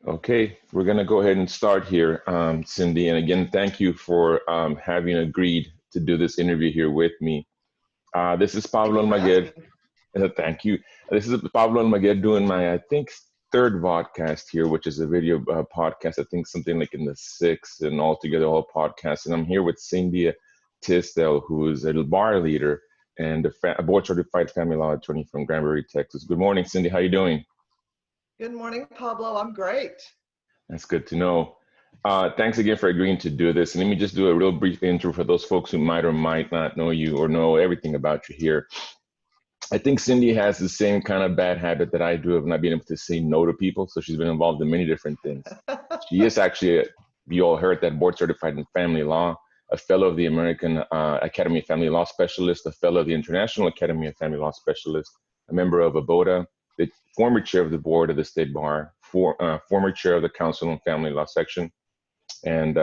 Okay, we're going to go ahead and start here, Cindy. And again, thank you for having agreed to do this interview here with me. This is Thank Pablo you for Almaguer. asking. Thank you. This is Pablo Almaguer doing my, I think, third vodcast here, which is a video podcast. I think something like in the sixth and altogether all podcasts. And I'm here with Cindy Tisdale, who is a bar leader and a board certified family law attorney from Grandbury, Texas. Good morning, Cindy. How you doing? Good morning, Pablo. I'm great. That's good to know. Thanks again for agreeing to do this. And let me just do a real brief intro for those folks who might or might not know you or know everything about you here. I think Cindy has the same kind of bad habit that I do of not being able to say no to people. So she's been involved in many different things. She is actually, you all heard that, board certified in family law, a fellow of the American Academy of Family Law Specialists, a fellow of the International Academy of Family Law Specialists, a member of ABOTA, the former chair of the board of the State Bar, former chair of the Council on Family Law Section, and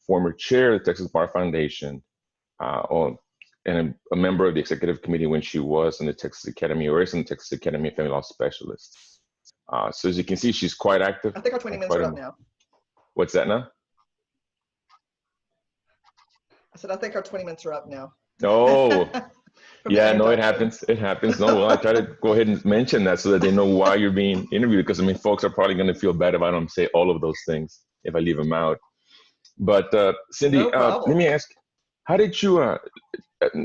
former chair of the Texas Bar Foundation, and a member of the executive committee when she was in the Texas Academy or is in the Texas Academy of Family Law Specialists. So as you can see, she's quite active. I think our 20 minutes are up now. What's that now? I said, I think our 20 minutes are up now. Oh, yeah, no, it introduction. happens. It happens. No, well, I try to go ahead and mention that so that they know why you're being interviewed. Because I mean, folks are probably going to feel bad if I don't say all of those things if I leave them out. But Cindy, No let problem. me ask, how did you,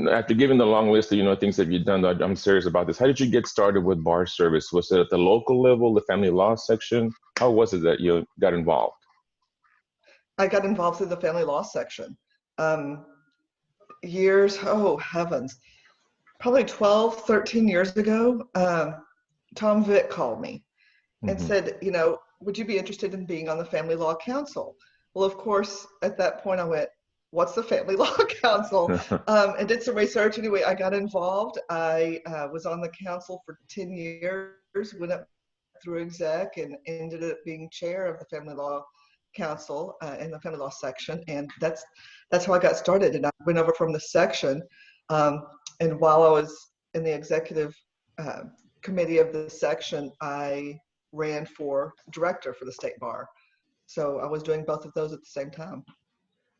after giving the long list of things that you've done, I'm serious about this. How did you get started with bar service? Was it at the local level, the family law section? How was it that you got involved? I got involved through the family law section. Oh heavens, probably 12, 13 years ago, Tom Vick called me and Mm-hmm. said, would you be interested in being on the Family Law Council? Well, of course, at that point I went, what's the Family Law Council? And did some research. Anyway, I got involved. I was on the council for 10 years, went up through exec and ended up being chair of the Family Law Council in the Family Law section. And that's how I got started. And I went over from the section. And while I was in the executive committee of the section, I ran for director for the state bar. So I was doing both of those at the same time.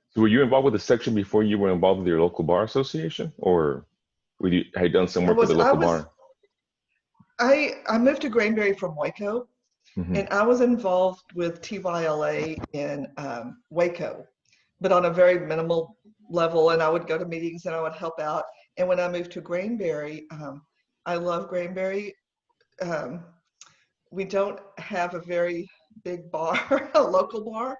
So were you involved with the section before you were involved with your local bar association, or had you done some work with the local bar? I moved to Grandbury from Waco, Mm-hmm. and I was involved with TYLA in Waco, but on a very minimal level. And I would go to meetings and I would help out. And when I moved to Grandbury, I love Grandbury. We don't have a very big bar, a local bar.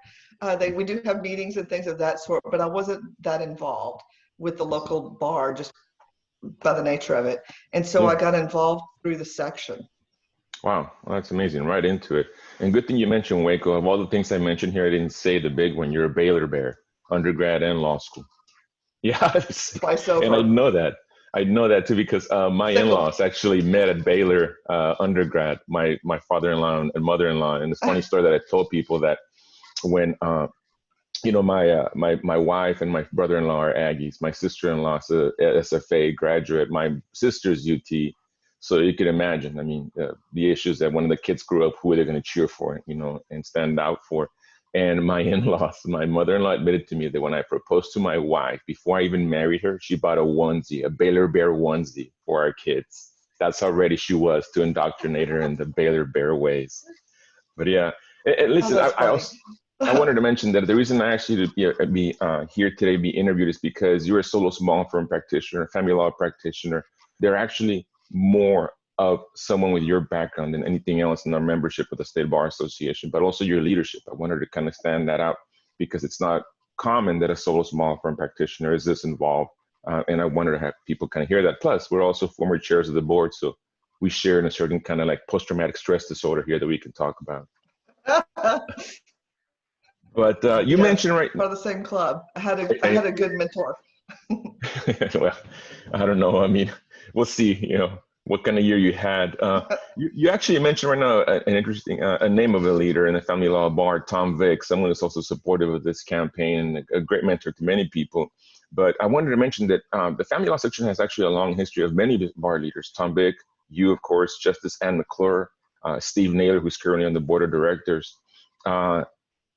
We do have meetings and things of that sort, but I wasn't that involved with the local bar just by the nature of it. And so I got involved through the section. Wow, well, that's amazing. Right into it. And good thing you mentioned Waco. Of all the things I mentioned here, I didn't say the big one. You're a Baylor Bear, undergrad and law school. Yeah, Twice and I over. know that. I know that too because my Fickle. in-laws actually met at Baylor undergrad. My father-in-law and mother-in-law, and it's a funny story that I told people that when my wife and my brother-in-law are Aggies. My sister-in-law's a SFA graduate. My sister's UT. So you can imagine. I mean, the issues that when the kids grew up, who are they going to cheer for, and stand out for. And my in-laws, my mother-in-law admitted to me that when I proposed to my wife, before I even married her, she bought a onesie, a Baylor Bear onesie for our kids. That's how ready she was to indoctrinate her in the Baylor Bear ways. But yeah, and listen, I wanted to mention that the reason I asked you to be here today, be interviewed, is because you're a solo small firm practitioner, family law practitioner. There are actually more of someone with your background than anything else in our membership of the State Bar Association, but also your leadership. I wanted to kind of stand that out because it's not common that a solo small firm practitioner is this involved. And I wanted to have people kind of hear that. Plus, we're also former chairs of the board, so we share in a certain kind of like post-traumatic stress disorder here that we can talk about. But you mentioned right part of the same club. I had a good mentor. Well, I don't know. I mean, we'll see. What kind of year you had. You actually mentioned right now an interesting a name of a leader in the family law bar, Tom Vick, someone who's also supportive of this campaign and a great mentor to many people. But I wanted to mention that the family law section has actually a long history of many bar leaders. Tom Vick, you, of course, Justice Ann McClure, Steve Naylor, who's currently on the board of directors. Uh,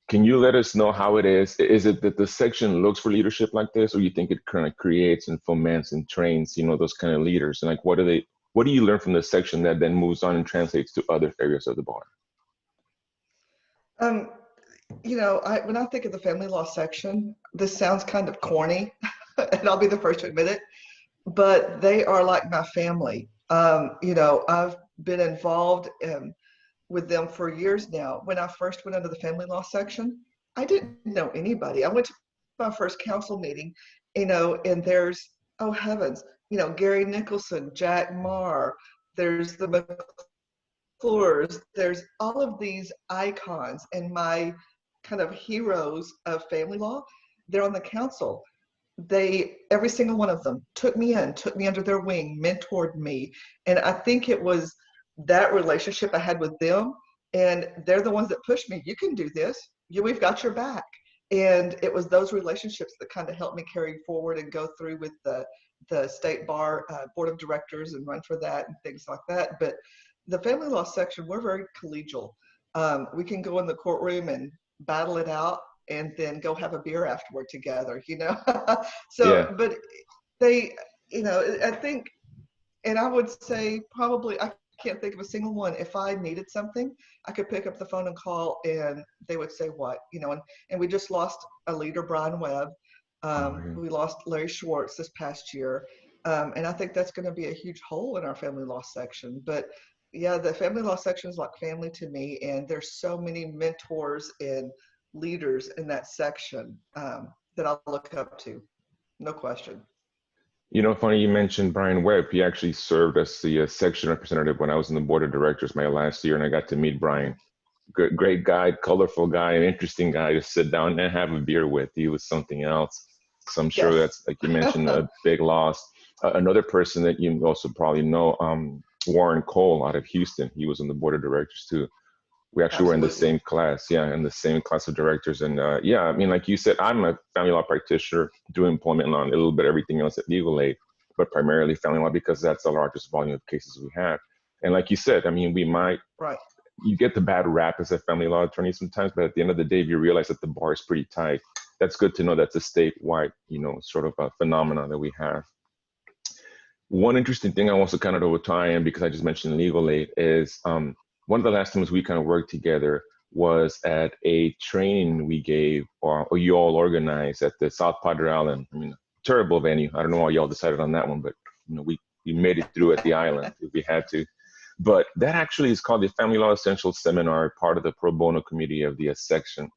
can you let us know how it is? Is it that the section looks for leadership like this, or you think it kind of creates and foments and trains, those kind of leaders? And like, what do you learn from this section that then moves on and translates to other areas of the bar? Um, when I think of the family law section, this sounds kind of corny, and I'll be the first to admit it, but they are like my family. I've been involved with them for years now. When I first went into the family law section, I didn't know anybody. I went to my first council meeting, and there's, oh heavens, Gary Nicholson, Jack Marr, there's the McClures, there's all of these icons and my kind of heroes of family law. They're on the council. Every single one of them took me under their wing, mentored me. And I think it was that relationship I had with them. And they're the ones that pushed me. You can do this. We've got your back. And it was those relationships that kind of helped me carry forward and go through with the state bar board of directors and run for that and things like that. But the family law section, we're very collegial. We can go in the courtroom and battle it out and then go have a beer afterward together, Yeah. So, but they, I think, and I would say probably, I can't think of a single one. If I needed something, I could pick up the phone and call and they would say what, and we just lost a leader, Brian Webb. Oh, yeah. We lost Larry Schwartz this past year. And I think that's going to be a huge hole in our family law section. But yeah, the family law section is like family to me. And there's so many mentors and leaders in that section that I look up to, no question. Funny you mentioned Brian Webb. He actually served as the section representative when I was in the board of directors my last year, and I got to meet Brian. Great guy, colorful guy, an interesting guy to sit down and have a beer with. He was something else. So I'm sure Yes. that's, like you mentioned, a big loss. Another person that you also probably know, Warren Cole out of Houston. He was on the board of directors too. We actually were in the Absolutely. same class, yeah, in the same class of directors. And yeah, I mean, like you said, I'm a family law practitioner, doing employment law and a little bit everything else at legal aid, but primarily family law because that's the largest volume of cases we have. And like you said, I mean, Right. you get the bad rap as a family law attorney sometimes, but at the end of the day, if you realize that the bar is pretty tight, that's good to know that's a statewide, sort of a phenomenon that we have. One interesting thing I also kind of over time, because I just mentioned legal aid, is one of the last times we kind of worked together was at a training we gave or you all organized at the South Padre Island. I mean, terrible venue. I don't know why y'all decided on that one, but we made it through at the island if we had to. But that actually is called the Family Law Essentials Seminar, part of the pro bono committee of the section.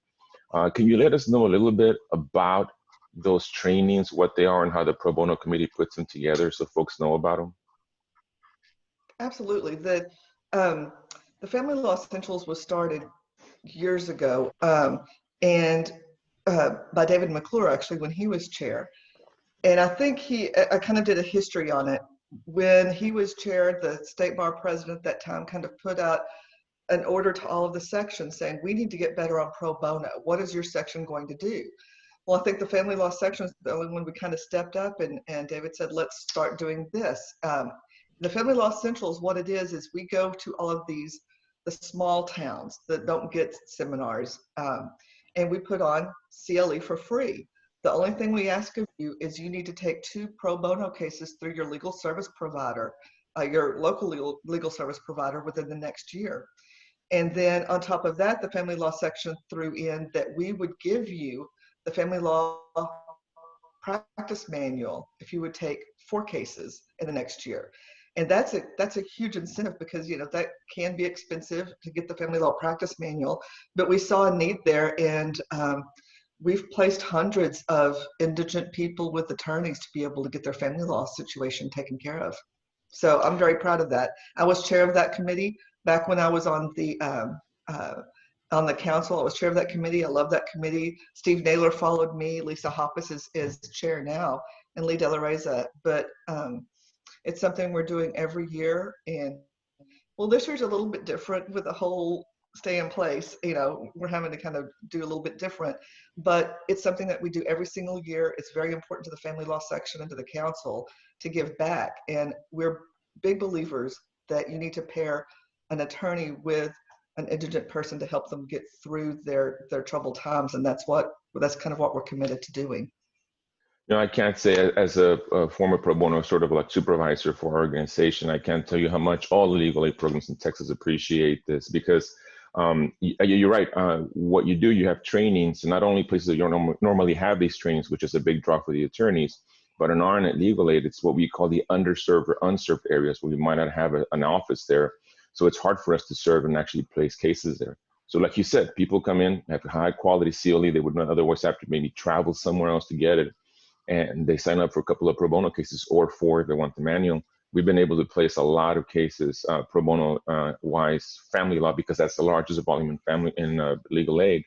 Can you let us know a little bit about those trainings, what they are, and how the pro bono committee puts them together so folks know about them? Absolutely. Um, the Family Law Essentials was started years ago, and by David McClure, actually, when he was chair. And I think I kind of did a history on it. When he was chair, the state bar president at that time kind of put out an order to all of the sections saying, we need to get better on pro bono. What is your section going to do? Well, I think the family law section is the only one we kind of stepped up, and David said, let's start doing this. The Family Law Essentials, what it is we go to all of the small towns that don't get seminars, and we put on CLE for free. The only thing we ask of you is you need to take 2 pro bono cases through your legal service provider, your local legal service provider within the next year. And then on top of that, the family law section threw in that we would give you the family law practice manual if you would take 4 cases in the next year. And that's a huge incentive because that can be expensive to get the family law practice manual, but we saw a need there, and we've placed hundreds of indigent people with attorneys to be able to get their family law situation taken care of. So I'm very proud of that. I was chair of that committee back when I was on the council. I was chair of that committee. I love that committee. Steve Naylor followed me. Lisa Hoppus is chair now, and Lee De La Reza. But it's something we're doing every year. And well, this year's a little bit different with the whole stay in place. We're having to kind of do a little bit different, but it's something that we do every single year. It's very important to the family law section and to the council to give back. And we're big believers that you need to pair an attorney with an indigent person to help them get through their troubled times. And that's kind of what we're committed to doing. You know, I can't say as a former pro bono sort of like supervisor for our organization, I can't tell you how much all the legal aid programs in Texas appreciate this because you're right. What you do, you have trainings, and not only places that you don't normally have these trainings, which is a big draw for the attorneys, but in RNet Legal Aid, it's what we call the underserved or unserved areas where we might not have an office there. So it's hard for us to serve and actually place cases there. So like you said, people come in, have high quality COE, they would not otherwise have to maybe travel somewhere else to get it. And they sign up for a couple of pro bono cases or 4 if they want the manual. We've been able to place a lot of cases pro bono wise, family law, because that's the largest volume in family in legal aid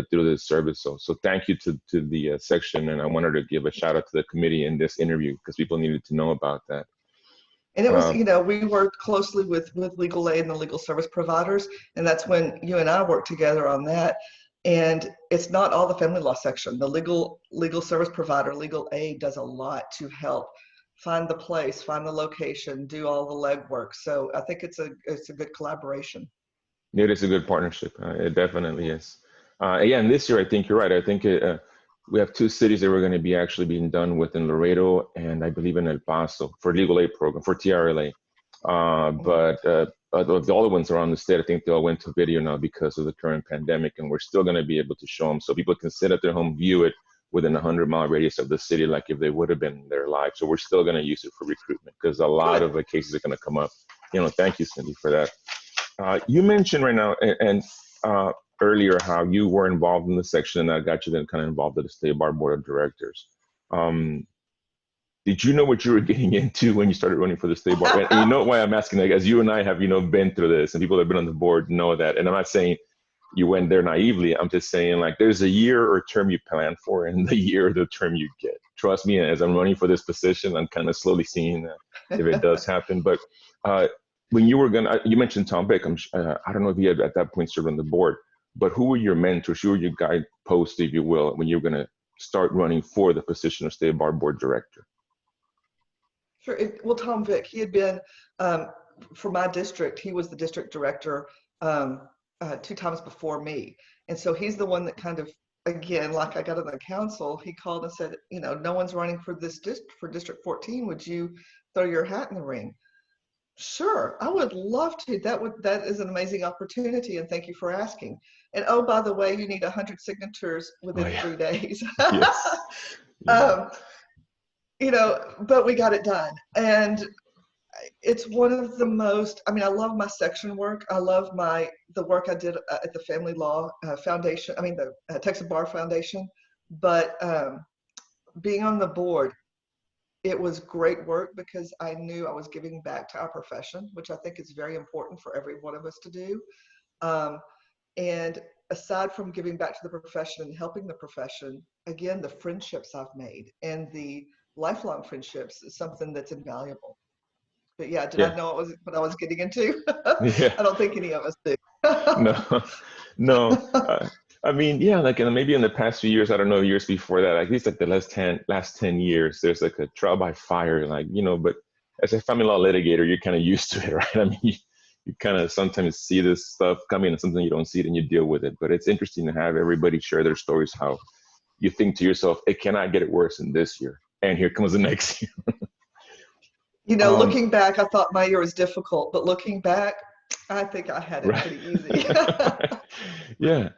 through this service. So thank you to the section, and I wanted to give a shout out to the committee in this interview because people needed to know about that. And it was, we worked closely with legal aid and the legal service providers, and that's when you and I worked together on that. And it's not all the family law section. The legal service provider, legal aid, does a lot to help find the place, find the location, do all the legwork. So I think it's a good collaboration. It is a good partnership. It definitely is. Again, this year I think you're right. I think we have 2 cities that we're going to be actually being done with in Laredo and I believe in El Paso for legal aid program for TRLA. But the other ones around the state, I think they all went to video now because of the current pandemic, and we're still going to be able to show them so people can sit at their home, view it within a 100-mile radius of the city, like if they would have been there live. So we're still going to use it for recruitment because a lot of the cases are going to come up. Thank you, Cindy, for that. You mentioned right now and earlier how you were involved in the section, and that got you then kind of involved with the State Bar Board of Directors. Did you know what you were getting into when you started running for the state bar? And you know why I'm asking, like, as you and I have, been through this, and people that have been on the board know that. And I'm not saying you went there naively. I'm just saying, like, there's a year or term you plan for and the year or the term you get. Trust me, as I'm running for this position, I'm kind of slowly seeing that if it does happen. But when you were you mentioned Tom Beck. I don't know if he had at that point served on the board, but who were your mentors? Who were your guideposts, if you will, when you were going to start running for the position of State Bar Board Director? Sure. Well, Tom Vick, he had been, for my district, he was the district director 2 times before me. And so he's the one that kind of, again, like I got on the council, he called and said, no one's running for for District 14. Would you throw your hat in the ring? Sure, I would love to. That is an amazing opportunity, and thank you for asking. And oh, by the way, you need 100 signatures within 3 days. Yes. But we got it done. And it's one of the most, I love my section work. I love the work I did at the Family Law Foundation, the Texas Bar Foundation. But being on the board, it was great work because I knew I was giving back to our profession, which I think is very important for every one of us to do. And aside from giving back to the profession and helping the profession, again, the friendships I've made and the lifelong friendships is something that's invaluable. But yeah, did I know what I was getting into? Yeah. I don't think any of us do. No. Like maybe in the past few years, I don't know, years before that, at least like the last 10 years, there's like a trial by fire, but as a family law litigator, you're kind of used to it, right? You kind of sometimes see this stuff coming and something you don't see it and you deal with it. But it's interesting to have everybody share their stories, how you think to yourself, it cannot get worse than this year. And here comes the next year. Looking back, I thought my year was difficult, but looking back, I think I had it pretty easy. Yeah.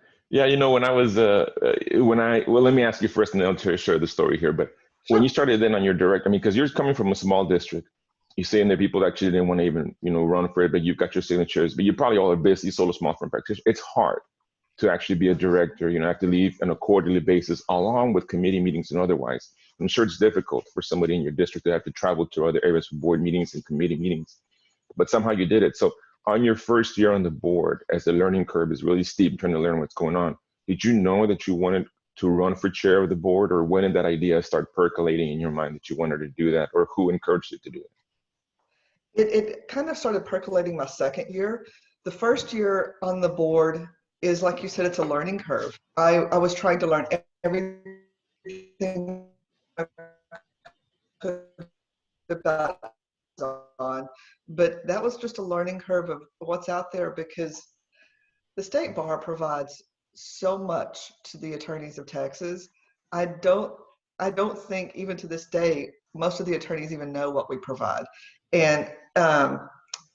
When I was, let me ask you first and then I'll share the story here. But Sure. When you started then on your direct, because you're coming from a small district, you're saying that people actually didn't want to even, run for it, but you've got your signatures, but you probably all are busy, solo small firm practitioners. It's hard to actually be a director, have to leave on a quarterly basis along with committee meetings and otherwise. I'm sure it's difficult for somebody in your district to have to travel to other areas for board meetings and committee meetings, but somehow you did it. So on your first year on the board, as the learning curve is really steep, trying to learn what's going on, did you know that you wanted to run for chair of the board, or when did that idea start percolating in your mind that you wanted to do that, or who encouraged you to do it? It kind of started percolating my second year. The first year on the board is, like you said, it's a learning curve. I was trying to learn everything I could about on, but that was just a learning curve of what's out there, because The state bar provides so much to the attorneys of Texas. I don't I don't think even to this day most of the attorneys even know what we provide. And um,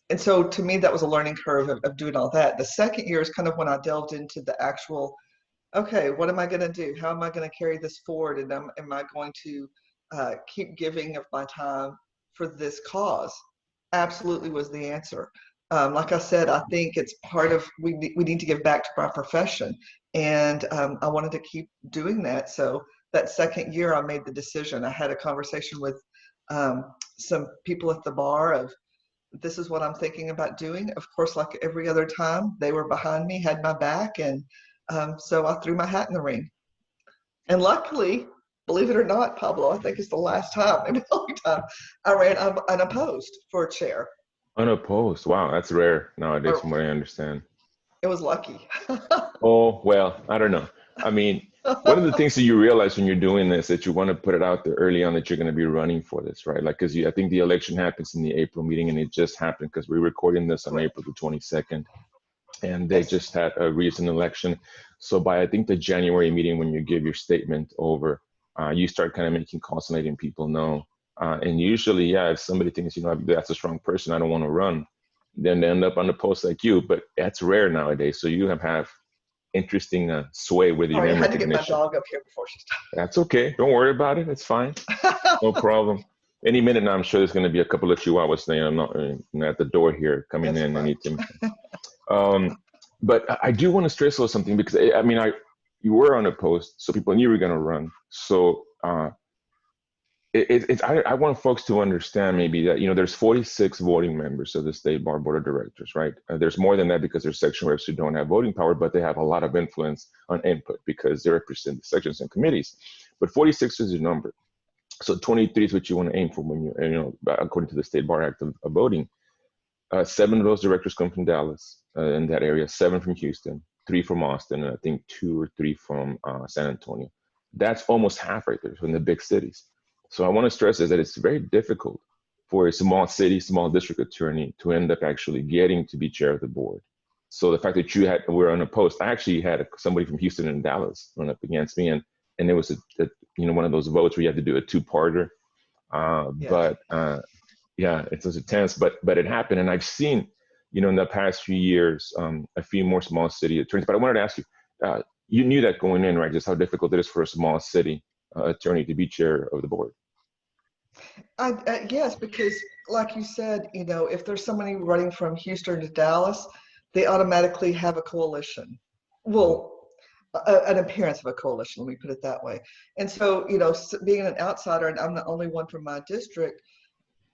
and so to me that was a learning curve of doing all that. The second year is kind of when I delved into the actual, okay, what am I going to do? How am I going to carry this forward? And am I going to keep giving of my time for this cause? Absolutely was the answer. Like I said, I think it's part of we need to give back to our profession, and I wanted to keep doing that. So that second year, I made the decision. I had a conversation with um, some people at the bar of this is what I'm thinking about doing. Of course, like every other time, they were behind me, had my back, and so I threw my hat in the ring. And luckily, believe it or not, Pablo, I think it's the last time, maybe the only time, I ran unopposed for a chair. Unopposed. Wow, that's rare nowadays, Or from what I understand. it was lucky. Oh, well, I don't know. I mean, one of the things that you realize when you're doing this that you want to put it out there early on that you're going to be running for this, right? Like, because I think the election happens in the April meeting, and it just happened because we're recording this on Correct. April the 22nd, and they Yes. just had a recent election. So by I think the January meeting, when you give your statement over, you start kind of making calls and letting people know. And usually, yeah, if somebody thinks, that's a strong person, I don't want to run, then they end up on the post like you. But that's rare nowadays. So you have interesting sway with your Sorry, I name had to get my recognition. dog up here before she That's okay. Don't worry about it. It's fine. No stopped. problem. Any minute now, I'm sure there's going to be a couple of chihuahuas at the door here coming That's in fine. anytime. But I do want to stress a little something because I mean, you were on a post, so people knew you were going to run. So I want folks to understand maybe that there's 46 voting members of the state bar board of directors, right? There's more than that because there's section reps who don't have voting power, but they have a lot of influence on input because they represent the sections and committees. But 46 is your number. So 23 is what you want to aim for when according to the State Bar Act of voting. 7 of those directors come from Dallas in that area, 7 from Houston, 3 from Austin, and I think 2 or 3 from San Antonio. That's almost half right there from the big cities. So I want to stress is that it's very difficult for a small city, small district attorney to end up actually getting to be chair of the board. So the fact that were unopposed, I actually had somebody from Houston and Dallas run up against me, and it was one of those votes where you have to do a two-parter. Yeah. But yeah, it was intense, but it happened, and I've seen, in the past few years, a few more small city attorneys. But I wanted to ask you, you knew that going in, right? Just how difficult it is for a small city attorney to be chair of the board. Yes, because like you said, if there's somebody running from Houston to Dallas, they automatically have a coalition. Well, an appearance of a coalition, let me put it that way. And so, being an outsider, and I'm the only one from my district,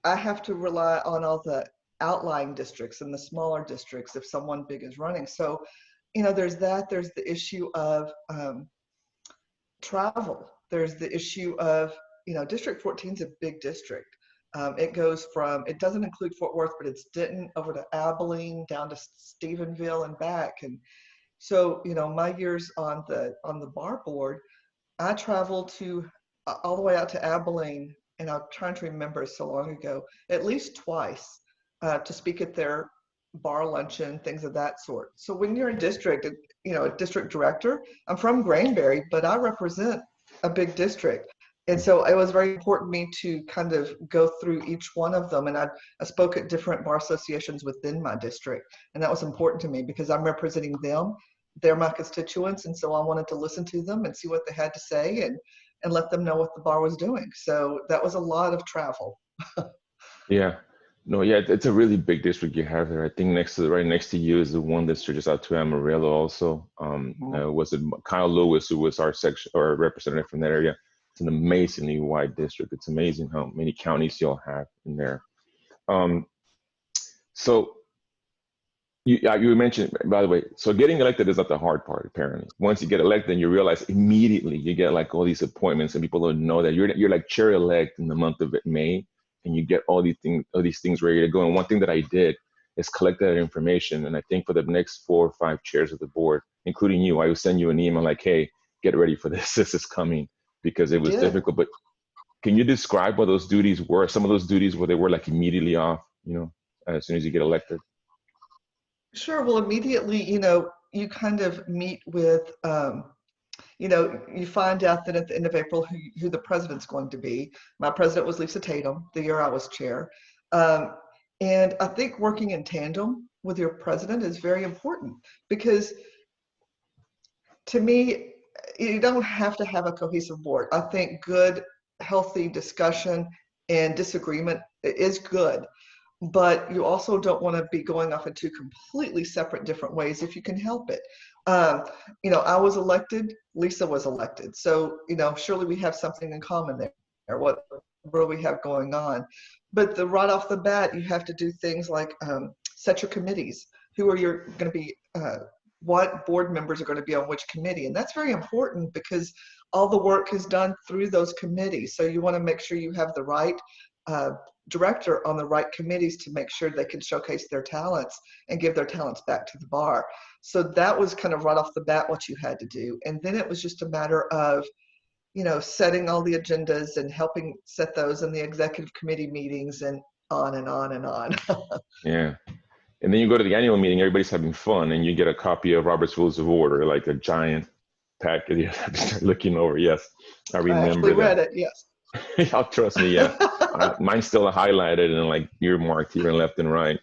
I have to rely on all the outlying districts and the smaller districts if someone big is running. So, there's that. There's the issue of travel. There's the issue of, District 14 is a big district. It doesn't include Fort Worth, but it's Denton over to Abilene, down to Stephenville and back. And so, my years on the bar board, I traveled to all the way out to Abilene, and I'm trying to remember so long ago, at least twice to speak at their bar luncheon, things of that sort. So when you're a district, a district director, I'm from Grandbury, but I represent a big district. And so it was very important to me to kind of go through each one of them. And I spoke at different bar associations within my district. And that was important to me because I'm representing them. They're my constituents. And so I wanted to listen to them and see what they had to say and let them know what the bar was doing. So that was a lot of travel. Yeah. No, yeah, it's a really big district you have there. I think right next to you is the one district just out to Amarillo also. Mhm. Was it Kyle Lewis, who was our section or representative from that area? It's an amazingly wide district. It's amazing how many counties you'll have in there. Um, so you mentioned, by the way, so getting elected is not the hard part, apparently. Once you get elected, then you realize immediately you get like all these appointments, and people don't know that you're like chair elect in the month of May, and you get all these things ready to go. And one thing that I did is collect that information, and I think for the next 4 or 5 chairs of the board, including you, I will send you an email like, "Hey, get ready for this. This is coming," because You it was did. difficult. But can you describe what those duties were? Some of those duties where they were like immediately off, as soon as you get elected. Sure. Well, immediately, you kind of meet with, you find out that at the end of April who the president's going to be. My president was Lisa Tatum the year I was chair. And I think working in tandem with your president is very important, because to me, you don't have to have a cohesive board. I think good, healthy discussion and disagreement is good, but you also don't want to be going off in two completely separate different ways if you can help it. I was elected, Lisa was elected. So, surely we have something in common there. What do we have going on? But right off the bat, you have to do things like set your committees. Who are going to be, what board members are going to be on which committee? And that's very important, because all the work is done through those committees. So you want to make sure you have the right director on the right committees to make sure they can showcase their talents and give their talents back to the bar. So that was kind of right off the bat what you had to do. And then it was just a matter of, setting all the agendas and helping set those in the executive committee meetings, and on and on and on. Yeah. And then you go to the annual meeting, everybody's having fun, and you get a copy of Robert's Rules of Order, like a giant packet you have to start looking over. Yes, I remember actually read it, yes. Y'all trust me, yeah. Mine's still highlighted and like earmarked here and left and right.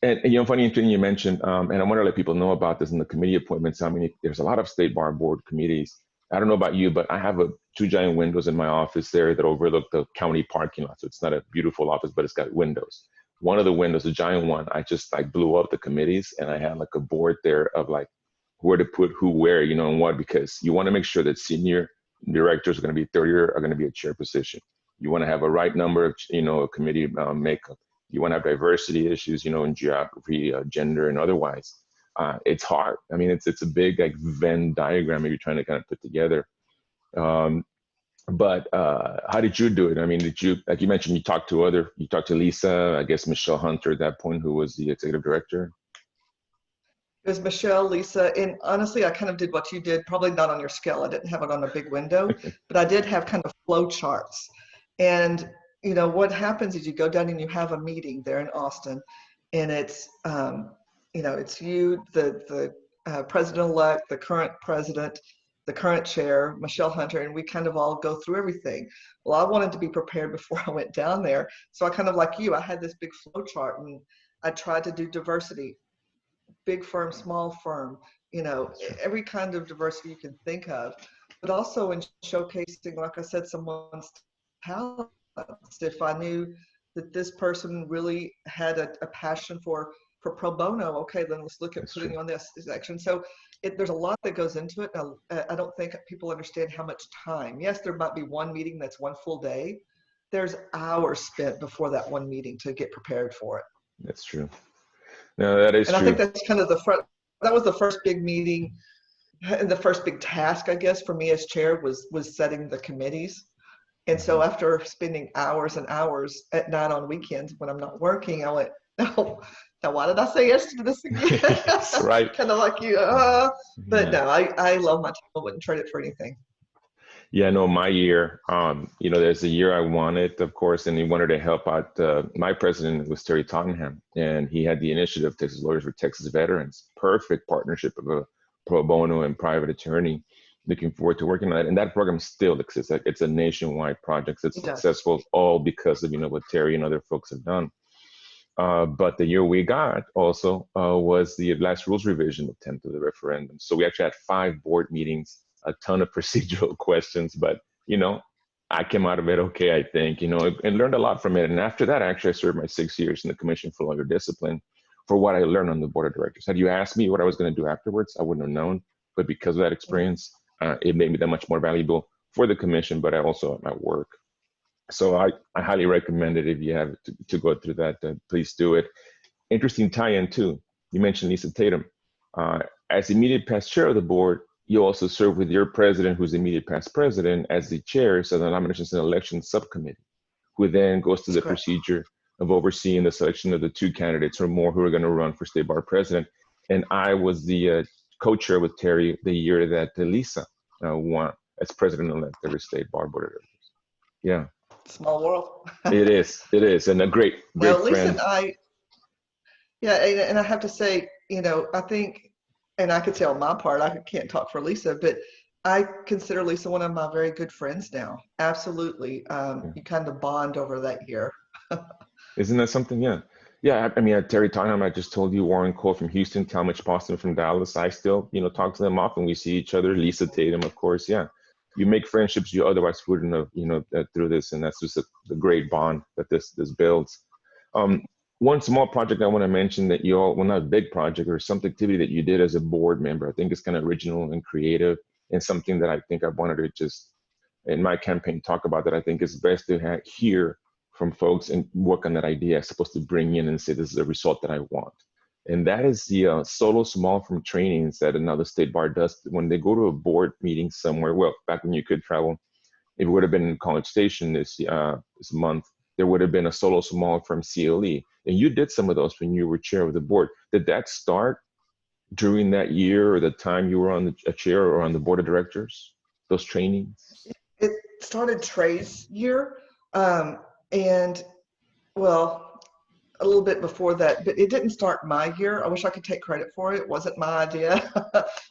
And funny thing you mentioned, and I want to let people know about this in the committee appointments. I mean, there's a lot of state bar board committees. I don't know about you, but I have two giant windows in my office there that overlook the county parking lot. So it's not a beautiful office, but it's got windows. One of the windows, a giant one, I just like blew up the committees, and I had like a board there of like where to put who, where, and what, because you want to make sure that senior directors are going to be 30 are going to be a chair position. You want to have a right number of, a committee makeup. You want to have diversity issues, in geography, gender, and otherwise. It's hard. I mean, it's a big like Venn diagram that you're trying to kind of put together. But how did you do it? I mean, did you, like you mentioned, you talked to Lisa, I guess Michelle Hunter at that point, who was the executive director? It was Michelle, Lisa, and honestly, I kind of did what you did, probably not on your scale. I didn't have it on a big window, but I did have kind of flow charts. And what happens is you go down and you have a meeting there in Austin, and it's it's you, the president-elect, the current president, the current chair, Michelle Hunter, and we kind of all go through everything. Well, I wanted to be prepared before I went down there, so I kind of, like you, I had this big flow chart, and I tried to do diversity, big firm, small firm, every kind of diversity you can think of, but also in showcasing, like I said, someone's talent. If I knew that this person really had a passion for pro bono, okay, then let's look at putting on this section. So there's a lot that goes into it. I don't think people understand how much time. Yes, there might be one meeting that's one full day. There's hours spent before that one meeting to get prepared for it. That's true. No, that is true. And I think that's kind of that was the first big meeting, and the first big task, I guess, for me as chair was setting the committees. And so after spending hours and hours at night on weekends when I'm not working, I went, no, now why did I say yes to this again? That's right. Kind of like you, but no, I love my time. I wouldn't trade it for anything. Yeah, no, my year, there's a year I won it, of course, and he wanted to help out. My president was Terry Tottenham, and he had the initiative, Texas Lawyers for Texas Veterans, perfect partnership of a pro bono and private attorney. Looking forward to working on it. And that program still exists. It's a nationwide project. It's successful all because of, what Terry and other folks have done. But the year we got also was the last rules revision attempt of the referendum. So we actually had 5 board meetings, a ton of procedural questions, but, I came out of it okay, I think, and learned a lot from it. And after that, actually, I served my 6 years in the Commission for Lawyer Discipline for what I learned on the board of directors. Had you asked me what I was going to do afterwards, I wouldn't have known. But because of that experience, it made me that much more valuable for the commission, but also at my work. So I highly recommend it. If you have to go through that, please do it. Interesting tie-in too. You mentioned Lisa Tatum. As immediate past chair of the board, you also serve with your president, who's immediate past president, as the chair of the Nominations and Elections Subcommittee, who then goes through the procedure of overseeing the selection of the 2 candidates or more who are going to run for state bar president. And I was the co-chair with Terry the year that Lisa won as president-elect of the state bar board of directors. Yeah. Small world. It is, and a great Lisa friend. and I, and I have to say, I think, and I could say on my part, I can't talk for Lisa, but I consider Lisa one of my very good friends now. Absolutely. Yeah. You kind of bond over that year. Isn't that something? Yeah. Yeah. I mean, Terry Tottenham, I just told you, Warren Cole from Houston, Talmadge Boston from Dallas. I still, talk to them often. We see each other. Lisa Tatum, of course. Yeah. You make friendships you otherwise wouldn't have, through this. And that's just the great bond that this builds. Um, One small project I want to mention that you all, well, not a big project or some activity that you did as a board member, I think it's kind of original and creative and something that I think I wanted to just, in my campaign, talk about that I think is best to hear from folks and work on that idea as opposed to bring in and say, this is a result that I want. And that is the solo small firm trainings that another state bar does when they go to a board meeting somewhere. Well, back when you could travel, if it would have been in College Station this month, there would have been a solo small firm CLE. And you did some of those when you were chair of the board. Did that start during that year or the time you were on a chair or on the board of directors, those trainings? It started Trey's year, and well, a little bit before that, but it didn't start my year. I wish I could take credit for it. It wasn't my idea,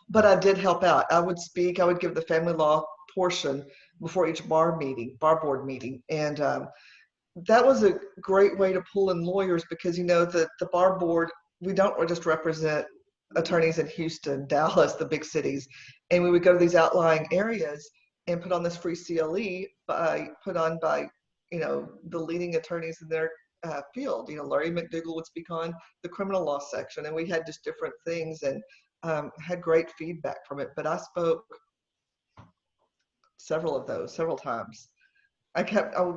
but I did help out. I would speak. I would give the family law portion before each bar board meeting, and that was a great way to pull in lawyers because the bar board, we don't just represent attorneys in Houston, Dallas, the big cities, and we would go to these outlying areas and put on this free CLE put on by the leading attorneys in their field. Larry McDougall would speak on the criminal law section, and we had just different things and had great feedback from it. But I spoke several times. I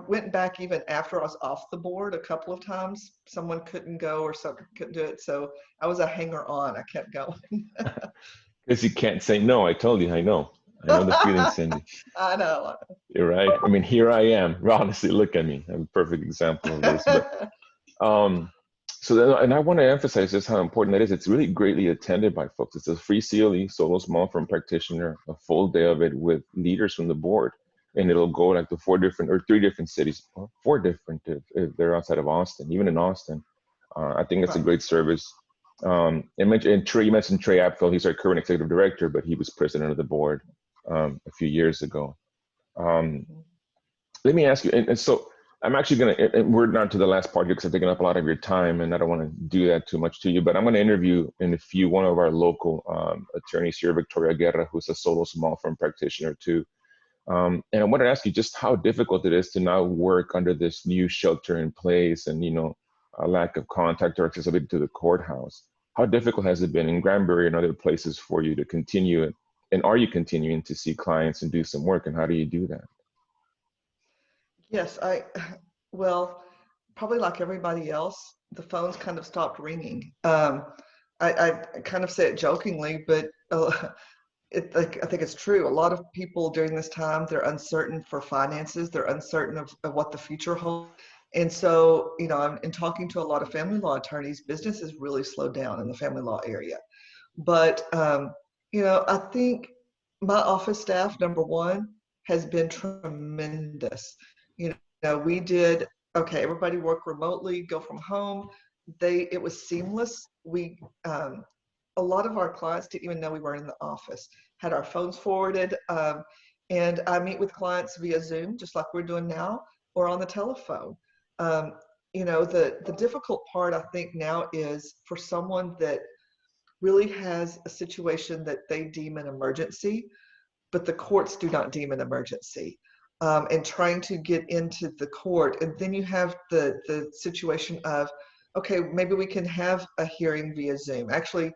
went back even after I was off the board a couple of times. Someone couldn't go or something couldn't do it. So I was a hanger on. I kept going. Because you can't say no. I told you, I know. I know the feeling, Cindy. I know. You're right. I mean, here I am. Honestly, look at me. I'm a perfect example of this. But and I want to emphasize just how important that is. It's really greatly attended by folks. It's a free CLE, solo small firm practitioner, a full day of it with leaders from the board. And it'll go like to 3 different cities, 4 different if they're outside of Austin, even in Austin. I think it's a great service. And Trey, you mentioned Trey Apfel. He's our current executive director, but he was president of the board a few years ago. Let me ask you, and so I'm actually going to, and we're not to the last part because I've taken up a lot of your time and I don't want to do that too much to you, but I'm going to interview in a few one of our local attorneys here, Victoria Guerra, who's a solo small firm practitioner too. And I want to ask you just how difficult it is to now work under this new shelter in place and, a lack of contact or accessibility to the courthouse. How difficult has it been in Grandbury and other places for you to continue it? And are you continuing to see clients and do some work? And how do you do that? Yes, well, probably like everybody else, the phones kind of stopped ringing. I kind of say it jokingly, but I think it's true. A lot of people during this time, they're uncertain for finances. They're uncertain of what the future holds. And so, in talking to a lot of family law attorneys, business has really slowed down in the family law area. But, I think my office staff, number one, has been tremendous. We did, okay, everybody work remotely, go from home. It was seamless. A lot of our clients didn't even know we were in the office, had our phones forwarded. And I meet with clients via Zoom, just like we're doing now, or on the telephone. The difficult part I think now is for someone that really has a situation that they deem an emergency, but the courts do not deem an emergency. And trying to get into the court. And then you have the situation of, okay, maybe we can have a hearing via Zoom. Actually,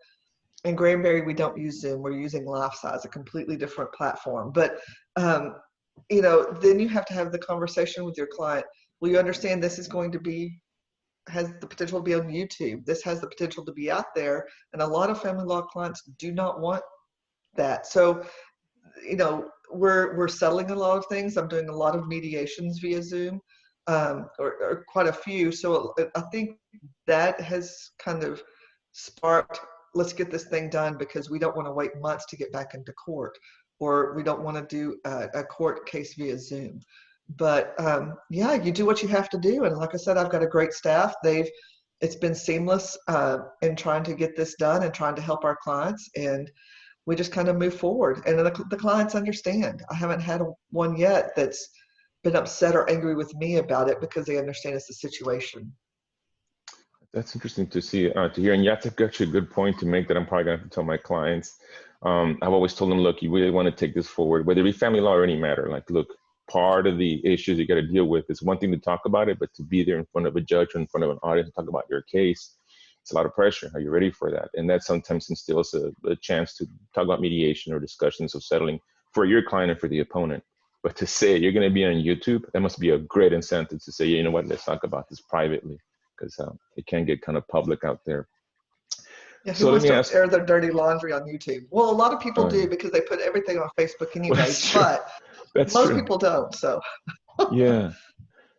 in Grandbury, we don't use Zoom. We're using LifeSize, a completely different platform. But, then you have to have the conversation with your client. Well, you understand this is going to has the potential to be on YouTube. This has the potential to be out there. And a lot of family law clients do not want that. So, we're settling a lot of things. I'm doing a lot of mediations via Zoom, or quite a few. So I think that has kind of sparked, let's get this thing done because we don't want to wait months to get back into court, or we don't want to do a court case via Zoom. But yeah, you do what you have to do. And like I said, I've got a great staff. They've it's been seamless in trying to get this done and trying to help our clients. And we just kind of move forward. And the clients understand. I haven't had one yet that's been upset or angry with me about it because they understand it's the situation. That's interesting to see, to hear. And yeah, that's actually a good point to make that I'm probably going to have to tell my clients. I've always told them, look, you really want to take this forward, whether it be family law or any matter. Like, look, part of the issues you got to deal with is one thing to talk about it, but to be there in front of a judge or in front of an audience and talk about your case, it's a lot of pressure. Are you ready for that? And that sometimes instills a chance to talk about mediation or discussions of settling for your client and for the opponent. But to say you're going to be on YouTube, that must be a great incentive to say, you know what, let's talk about this privately, because it can get kind of public out there. Yeah, who So let wants me to ask. air their dirty laundry on YouTube? Well, a lot of people Yeah. do because they put everything on Facebook Well, anyway, that's true. but That's most true. people don't. So Yeah.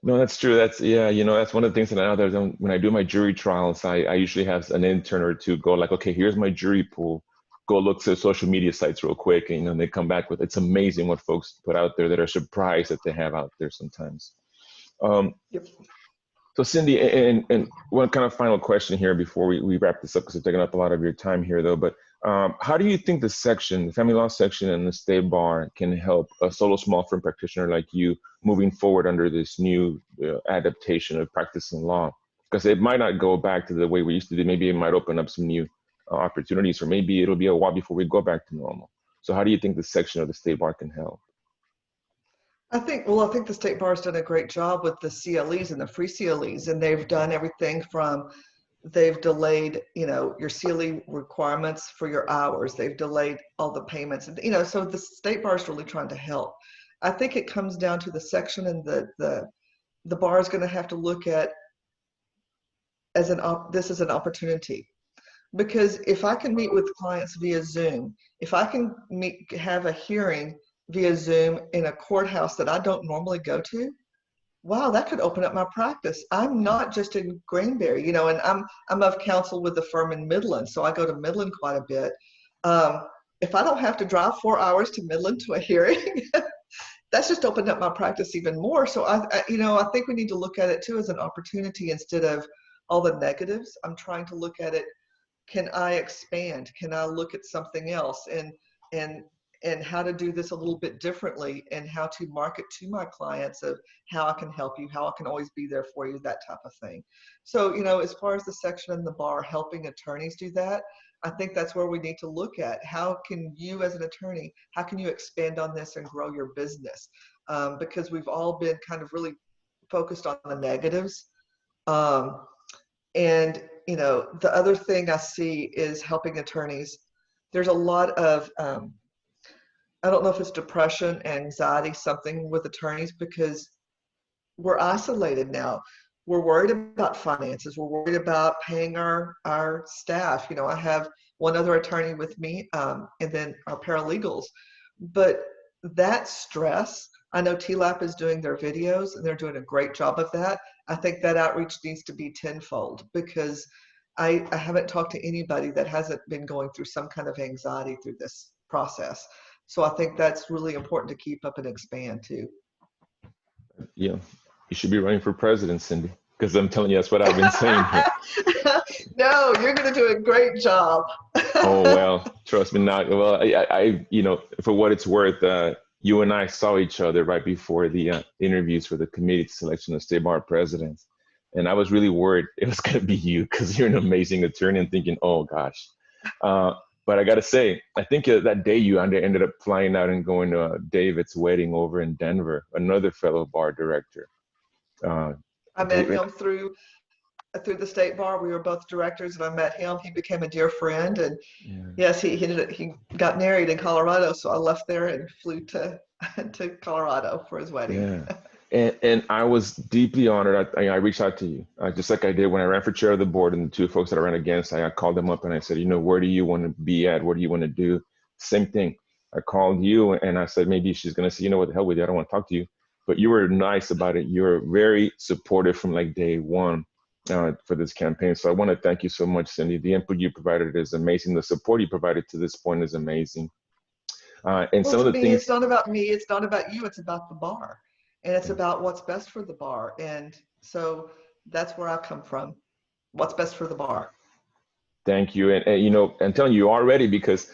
No, that's true. That's, yeah, that's one of the things that I know when I do my jury trials, I usually have an intern or two go like, okay, here's my jury pool. Go look to social media sites real quick. And, they come back with, it's amazing what folks put out there that are surprised that they have out there sometimes. Um, yep. So Cindy, and one kind of final question here before we wrap this up, because it's taking up a lot of your time here, though. But how do you think the family law section and the state bar can help a solo small firm practitioner like you moving forward under this new adaptation of practicing law? Because it might not go back to the way we used to do. Maybe it might open up some new opportunities, or maybe it'll be a while before we go back to normal. So how do you think the section of the state bar can help? I think the state bar has done a great job with the CLEs and the free CLEs, and they've done everything from they've delayed, your CLE requirements for your hours. They've delayed all the payments, and so the state bar is really trying to help. I think it comes down to the section, and the bar is going to have to look at this as an opportunity. Because if I can meet with clients via Zoom, if I can have a hearing via Zoom in a courthouse that I don't normally go to, wow, that could open up my practice. I'm not just in Grandbury, and I'm of counsel with the firm in Midland, so I go to Midland quite a bit. If I don't have to drive 4 hours to Midland to a hearing, that's just opened up my practice even more. So I think we need to look at it too as an opportunity instead of all the negatives. I'm trying to look at it. Can I expand? Can I look at something else and how to do this a little bit differently and how to market to my clients of how I can help you, how I can always be there for you, that type of thing. So, as far as the section in the bar helping attorneys do that, I think that's where we need to look at how can you as an attorney, how can you expand on this and grow your business? Because we've all been kind of really focused on the negatives. And, the other thing I see is helping attorneys. There's a lot of, I don't know if it's depression, anxiety, something with attorneys because we're isolated now. We're worried about finances. We're worried about paying our staff. I have one other attorney with me and then our paralegals. But that stress, I know TLAP is doing their videos and they're doing a great job of that. I think that outreach needs to be tenfold because I haven't talked to anybody that hasn't been going through some kind of anxiety through this process. So I think that's really important to keep up and expand too. Yeah, you should be running for president, Cindy, because I'm telling you, that's what I've been saying here. No, you're going to do a great job. Oh, well, trust me not. Well, for what it's worth, you and I saw each other right before the interviews for the committee selection of state bar presidents. And I was really worried it was going to be you because you're an amazing attorney and thinking, oh, gosh. But I got to say, I think that day you ended up flying out and going to David's wedding over in Denver, another fellow bar director. I met David. him through the state bar. We were both directors, and I met him. He became a dear friend, and Yeah. yes, he got married in Colorado. So I left there and flew to Colorado for his wedding. Yeah. And I was deeply honored. I reached out to you, just like I did when I ran for chair of the board and the two folks that I ran against. I called them up and I said, where do you want to be at? What do you want to do? Same thing. I called you and I said, maybe she's going to say, what the hell with you? I don't want to talk to you. But you were nice about it. You were very supportive from like day one for this campaign. So I want to thank you so much, Cindy. The input you provided is amazing. The support you provided to this point is amazing. And Well, some of to the me, things. it's not about me. It's not about you. It's about the bar, and it's about what's best for the bar. And so that's where I come from. what's best for the bar. Thank you. And you know, I'm telling you, you are ready because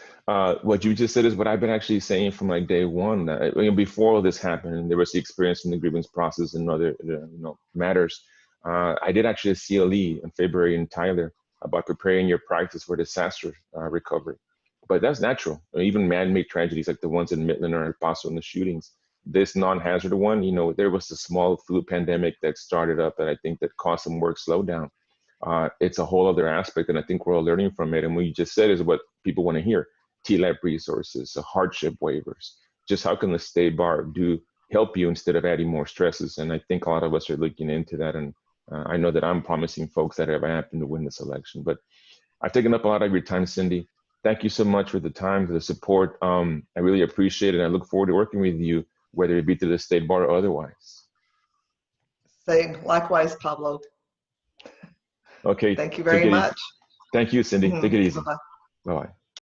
what you just said is what I've been actually saying from like day one. Before all this happened, and there was the experience in the grievance process and other, you know, matters. I did actually a CLE in February in Tyler about preparing your practice for disaster recovery. But that's natural. Even man-made tragedies like the ones in Midland or El Paso and the shootings. This non-hazard one, you know, there was a small flu pandemic that started up that I think that caused some work slowdown. It's a whole other aspect, and I think we're all learning from it. And what you just said is what people want to hear: TLAP resources, hardship waivers. Just how can the state bar do help you instead of adding more stresses? And I think a lot of us are looking into that. And I know that I'm promising folks that have happened to win this election. But I've taken up a lot of your time, Cindy. Thank you so much for the time, for the support. I really appreciate it. I look forward to working with you, whether it be through the state bar or otherwise. Same. Likewise, Pablo. Okay. Thank you very much. Thank you, Cindy. Take it easy. Bye-bye. Bye-bye.